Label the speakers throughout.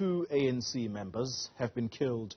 Speaker 1: 2 ANC members have been killed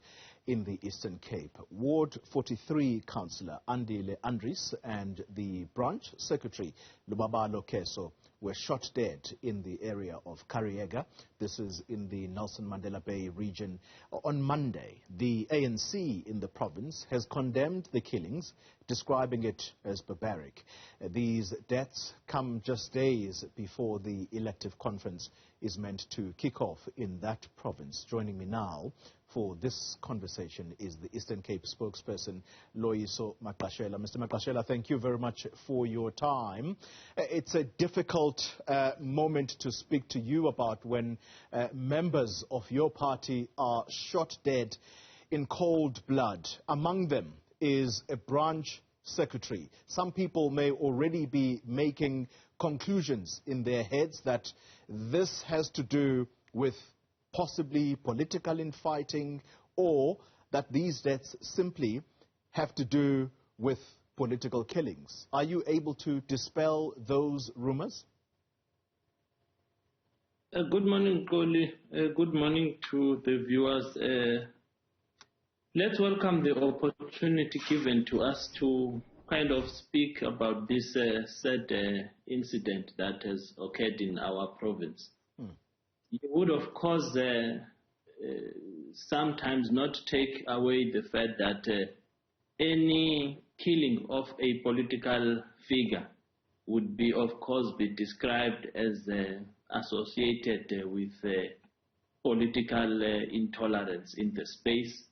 Speaker 1: in the Eastern Cape. Ward 43 councillor Andile Andries and the branch secretary Lubabalo Keso were shot dead in the area of Kariega. This is in the Nelson Mandela Bay region. On Monday, the ANC in the province has condemned the killings, describing it as barbaric. These deaths come just days before the elective conference is meant to kick off in that province. Joining me now for this conversation is the Eastern Cape spokesperson, Loyiso Magqashela. Mr. Magqashela, thank you very much for your time. It's a difficult moment to speak to you about when members of your party are shot dead in cold blood. Among them is a branch secretary. Some people may already be making conclusions in their heads that this has to do with possibly political infighting, or that these deaths simply have to do with political killings. Are you able to dispel those rumors?
Speaker 2: Good morning, Koli. Good morning to the viewers. Let's welcome the opportunity given to us to kind of speak about this sad incident that has occurred in our province. You would, of course, sometimes not take away the fact that any killing of a political figure would be, of course, be described as associated with political intolerance in the space.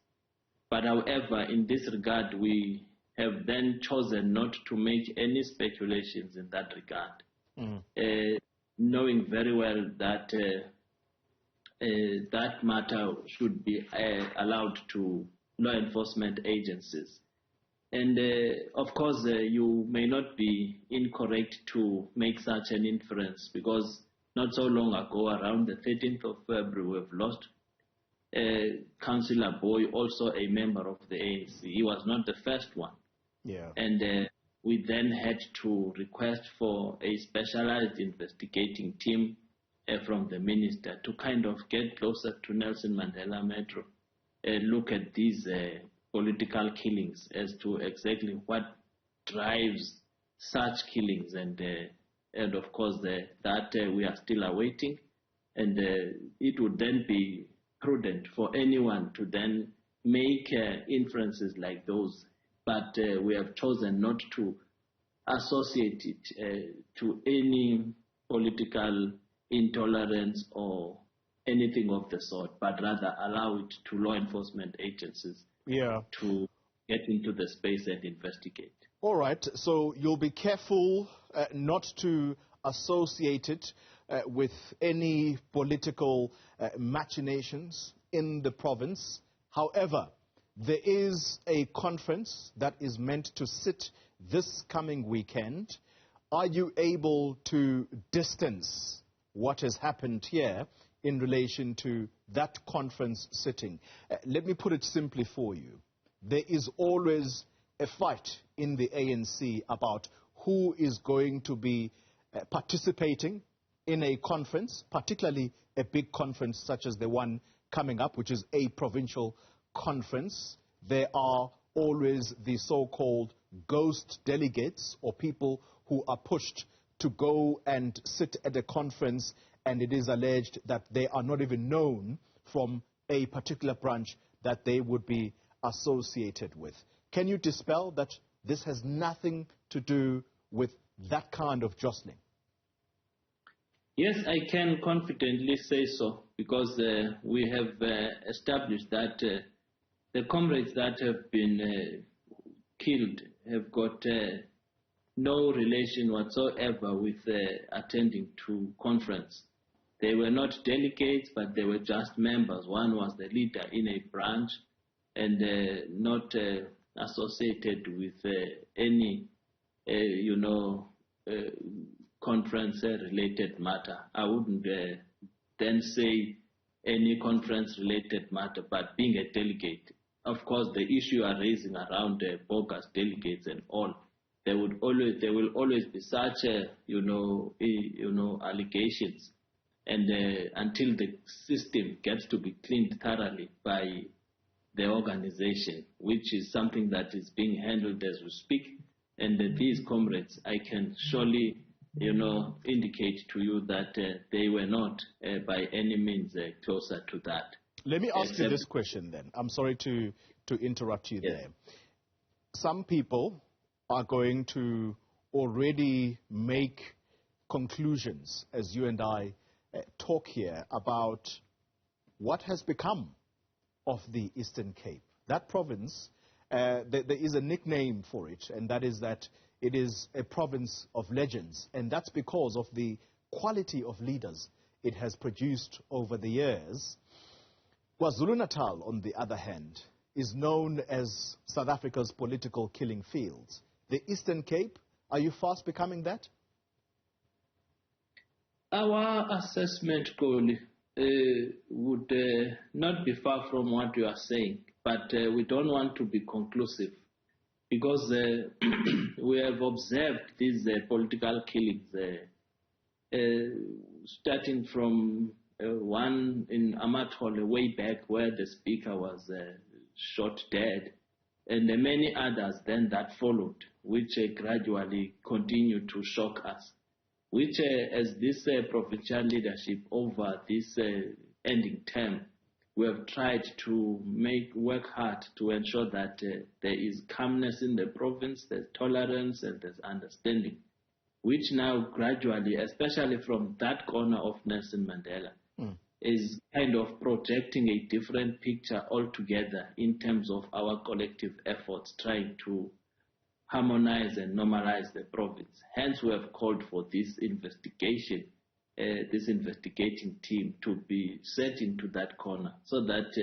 Speaker 2: But however, in this regard, we have then chosen not to make any speculations in that regard, knowing very well that that matter should be allowed to law enforcement agencies. And of course, you may not be incorrect to make such an inference, because not so long ago, around the 13th of February, we've lost Councillor Boy, also a member of the ANC. He was not the first one.
Speaker 1: Yeah.
Speaker 2: And we then had to request for a specialized investigating team from the minister to kind of get closer to Nelson Mandela Metro, look at these political killings as to exactly what drives such killings, and of course that we are still awaiting, and it would then be prudent for anyone to then make inferences like those, but we have chosen not to associate it to any political intolerance or anything of the sort, but rather allow it to law enforcement agencies to get into the space and investigate.
Speaker 1: All right, so you'll be careful not to associate it with any political machinations in the province. However, there is a conference that is meant to sit this coming weekend. Are you able to distance what has happened here in relation to that conference sitting? Let me put it simply for you. There is always a fight in the ANC about who is going to be participating in a conference, particularly a big conference such as the one coming up, which is a provincial conference. There are always the so-called ghost delegates, or people who are pushed to go and sit at a conference, and it is alleged that they are not even known from a particular branch that they would be associated with. Can you dispel that this has nothing to do with that kind of jostling?
Speaker 2: Yes, I can confidently say so, because we have established that the comrades that have been killed have got no relation whatsoever with attending to conference. They were not delegates, but they were just members. One was the leader in a branch, and not associated with any, conference-related matter. I wouldn't then say any conference-related matter, but being a delegate. Of course, the issue you are raising around bogus delegates and all, there will always be such allegations. and until the system gets to be cleaned thoroughly by the organization, which is something that is being handled as we speak. And these comrades, I can surely, indicate to you that they were not by any means closer to that.
Speaker 1: Let me ask you this question then. I'm sorry to interrupt you there. Some people are going to already make conclusions, as you and I talk here, about what has become of the Eastern Cape. That province, there is a nickname for it, and that is that it is a province of legends, and that's because of the quality of leaders it has produced over the years. KwaZulu-Natal, on the other hand, is known as South Africa's political killing fields. The Eastern Cape, are you fast becoming that?
Speaker 2: Our assessment, Koli, would not be far from what you are saying, but we don't want to be conclusive because we have observed these political killings starting from one in Amathole way back where the speaker was shot dead, and many others then that followed, which gradually continued to shock us, which as this provincial leadership over this ending term, we have tried to work hard to ensure that there is calmness in the province, there's tolerance and there's understanding, which now gradually, especially from that corner of Nelson Mandela, is kind of projecting a different picture altogether in terms of our collective efforts trying to harmonize and normalize the province. Hence, we have called for this investigation, this investigating team to be set into that corner so that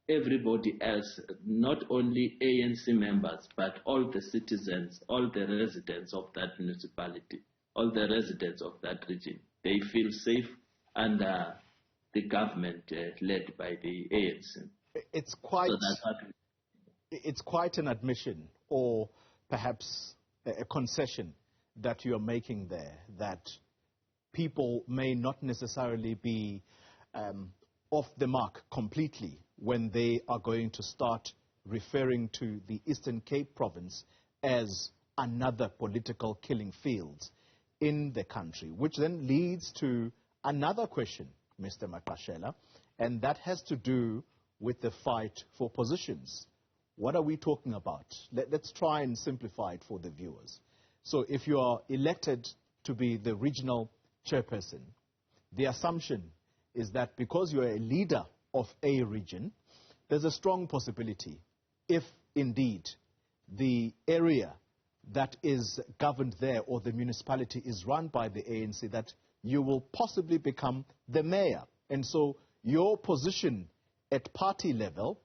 Speaker 2: everybody else, not only ANC members, but all the citizens, all the residents of that municipality, all the residents of that region, they feel safe under the government led by the ANC.
Speaker 1: It's quite an admission, or perhaps a concession that you're making there, that people may not necessarily be off the mark completely when they are going to start referring to the Eastern Cape province as another political killing field in the country, which then leads to another question, Mr. Magqashela, and that has to do with the fight for positions. What are we talking about? Let's try and simplify it for the viewers. So if you are elected to be the regional chairperson, the assumption is that because you are a leader of a region, there's a strong possibility, if indeed the area that is governed there or the municipality is run by the ANC, that you will possibly become the mayor. And so your position at party level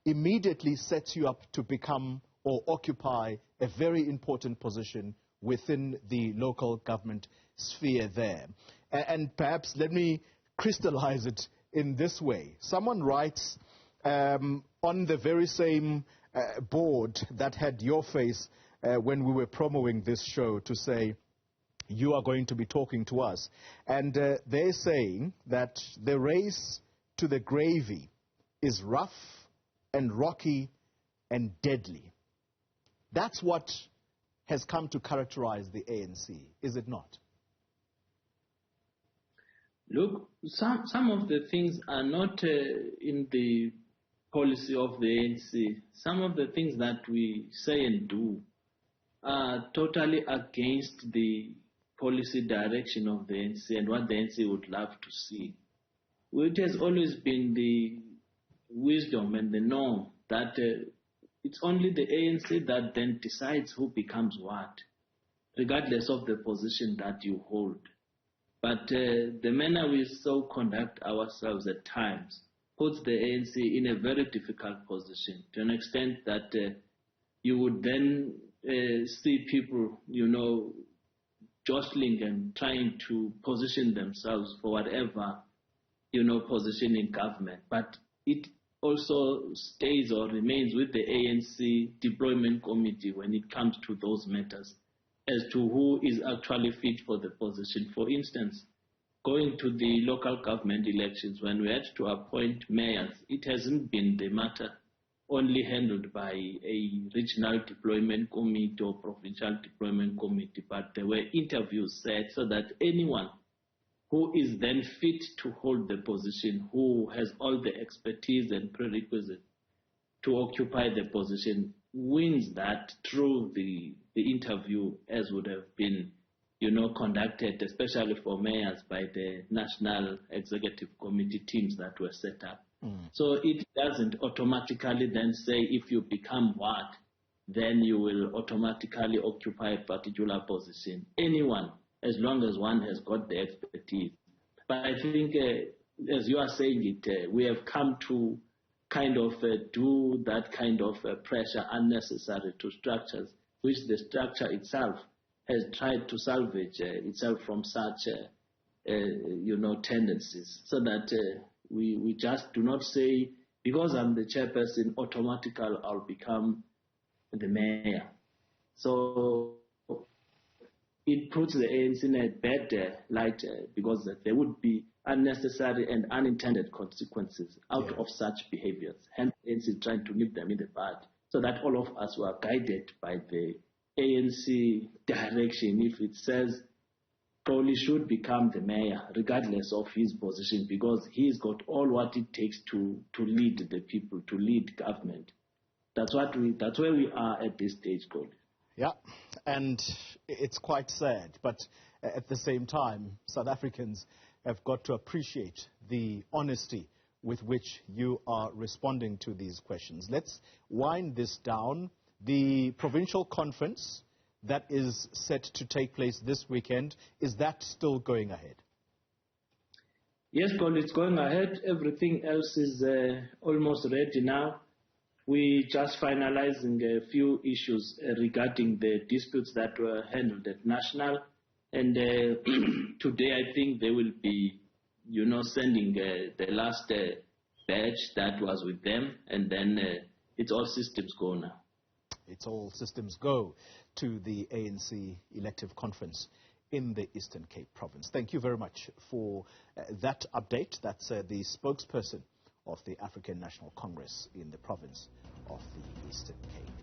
Speaker 1: immediately sets you up to become or occupy a very important position within the local government sphere there. And perhaps let me crystallize it in this way. Someone writes on the very same board that had your face when we were promoting this show to say, you are going to be talking to us. And they're saying that the race to the gravy is rough and rocky and deadly. That's what has come to characterize the ANC, is it not?
Speaker 2: Look, some of the things are not in the policy of the ANC. Some of the things that we say and do are totally against the policy direction of the ANC and what the ANC would love to see. It has always been the wisdom and the norm that it's only the ANC that then decides who becomes what, regardless of the position that you hold. But the manner we so conduct ourselves at times puts the ANC in a very difficult position, to an extent that you would then see people, jostling and trying to position themselves for whatever, position in government. But it also stays or remains with the ANC deployment committee when it comes to those matters as to who is actually fit for the position. For instance, going to the local government elections, when we had to appoint mayors, it hasn't been the matter only handled by a regional deployment committee or provincial deployment committee, but there were interviews set so that anyone who is then fit to hold the position, who has all the expertise and prerequisites to occupy the position, wins that through the interview, as would have been, conducted, especially for mayors, by the National Executive Committee teams that were set up. So it doesn't automatically then say if you become what, then you will automatically occupy a particular position. Anyone, as long as one has got the expertise. But I think, as you are saying it, we have come to kind of do that kind of pressure unnecessary to structures, which the structure itself has tried to salvage itself from such, tendencies, so that we just do not say, because I'm the chairperson, automatically I'll become the mayor. So it puts the ANC in a bad light because there would be unnecessary and unintended consequences out of such behaviors. Hence, ANC is trying to nip them in the bud so that all of us were guided by the ANC direction. If it says Crowley should become the mayor, regardless of his position, because he's got all what it takes to lead the people, to lead government. That's where we are at this stage, Crowley.
Speaker 1: Yeah, and it's quite sad, but at the same time, South Africans have got to appreciate the honesty with which you are responding to these questions. Let's wind this down. The Provincial Conference that is set to take place this weekend, is that still going ahead?
Speaker 2: Yes, Paul, it's going ahead. Everything else is almost ready now. We're just finalizing a few issues regarding the disputes that were handled at national. And today, I think they will be, sending the last batch that was with them. And then it's all systems go now.
Speaker 1: It's all systems go to the ANC elective conference in the Eastern Cape province. Thank you very much for that update. That's the spokesperson of the African National Congress in the province of the Eastern Cape.